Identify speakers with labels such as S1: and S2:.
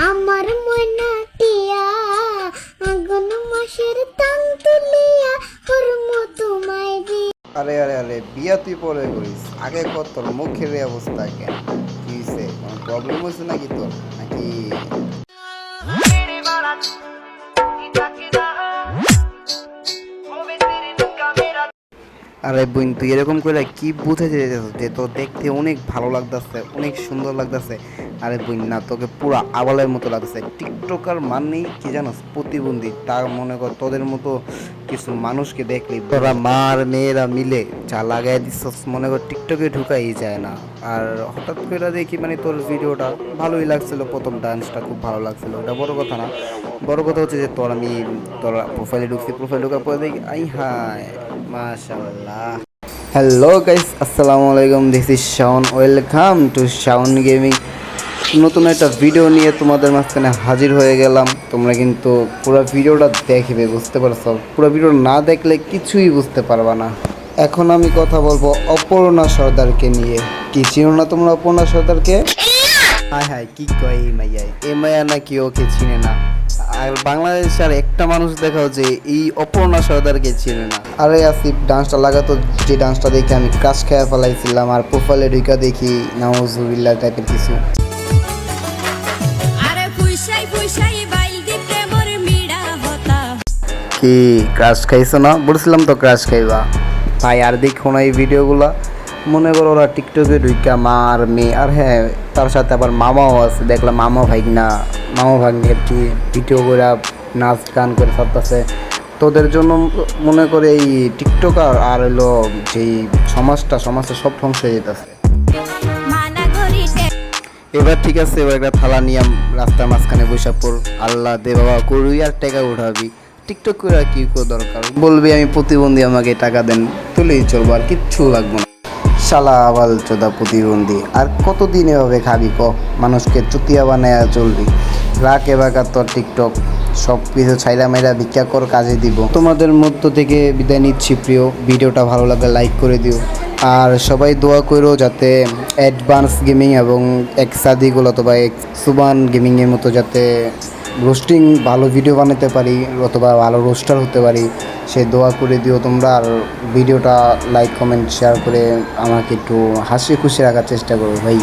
S1: আমার ময়না টিয়া আগুন মাসের তাং তুলিয়া হরমু তোমায় দি।
S2: আরে আরে আরে বিয়া তুই পরে করিস, আগে কর তোর মুখের এই অবস্থা কেন? কি হয়েছে, কোনো প্রবলেম হয়েছে নাকি তোর নাকি? আরে বোন, তুই এরকম করে কি বুঝে যে তোর দেখতে অনেক ভালো লাগতেছে, অনেক সুন্দর লাগতেছে? আরে বোন না, তোকে পুরো আবালের মতো লাগতেছে। টিকটকার মানেই কি জানোস, প্রতিবন্ধী। তার মনে কর তোদের মতো কিছু মানুষকে দেখলে তোরা মার মেয়েরা মিলে যা লাগাই দিচ্ছস, মনে কর টিকটকে ঢুকাই যায় না। আর হঠাৎ করে দেখি মানে তোর ভিডিওটা ভালোই লাগছিল, প্রথম ডান্সটা খুব ভালো লাগছিল, ওটা বড় কথা না। বড় কথা হচ্ছে যে তোর প্রোফাইলে ঢুকছি, প্রোফাইল ঢোকার পরে দেখি আই হায় মাশাআল্লাহ। হ্যালো গাইস, আসসালামু আলাইকুম, this is Shaon, welcome to Shaon gaming. নতুন একটা ভিডিও নিয়ে তোমাদের মাঝখানে হাজির হয়ে গেলাম। তোমরা কিন্তু পুরো ভিডিওটা দেখবে, বুঝতে পারছো? পুরো ভিডিও না দেখলে কিছুই বুঝতে পারবা না। এখন আমি কথা বলবো অপর্ণা সর্দারকে নিয়ে। কি চিনো না তোমরা অপর্ণা সর্দারকে? হায় হায়, কি কয় এই মাইয়াই, এ মাইয়া নাকি ওকে চিনে না? আর বাংলাদেশে আর একটা মানুষ দেখাও যে এই অপর্ণা সর্দারকে চিনে না। আরে আসিফ, ডান্সটা লাগাতো, যে ডান্সটা দেখে আমি ক্রাশ খেয়ে ফেলাইছিলাম। আর প্রোফাইলে ঢুকা দেখি নাউজুবিল্লাহ টাইপের কিছু। কি ক্রাশ খাইছো না? বলছিলাম তো ক্রাশ খাইবা। ভাই আর দেখো না এই ভিডিওগুলো, মনে করো ওরা টিকটকে ঢুকা মা আর মেয়ে, আর হ্যাঁ তার সাথে আবার মামাও আছে। দেখলাম মামা ভাগ্নে আর কি ভিডিও করে নাচ গান করে ছাড়তেছে। তোদের জন্য মনে করে এই টিকটকার আর হলো যেই সমাজটা সব ধ্বংস হয়ে যেতেছে। এবার ঠিক আছে, এবার একটা থালা নিয়ে রাস্তার মাঝখানে বৈশাখ পর, আল্লাহ দে বাবা করবি আর টাকা উঠাবি। টিকটক করে আর কি দরকার? বলবি আমি প্রতিবন্ধী, আমাকে টাকা দেন, তুলেই চলবো, আর কিচ্ছু লাগবো না। শালা আবাল চোদা প্রতিবন্ধী, আর কতদিন এভাবে খাবি ক? মানুষকে চুতিয়া বানায় চলবি? রাখ এবার তোর টিকটক, সব কিছু ছাইরা মাইরা ভিক্ষা কর, কাজে দিব। তোমাদের মধ্য থেকে বিদায় নিচ্ছি প্রিয়। ভিডিওটা ভালো লাগলে লাইক করে দিও, আর সবাই দোয়া করো যাতে অ্যাডভান্স গেমিং এবং এক্সাদিগুলো অথবা সুবান গেমিংয়ের মতো যাতে রোস্টিং ভালো ভিডিও বানাতে পারি, অথবা ভালো রোস্টার হতে পারি, সে দোয়া করে দিও তোমরা। আর ভিডিওটা লাইক কমেন্ট শেয়ার করে আমাকে একটু হাসি খুশি রাখার চেষ্টা করো ভাই।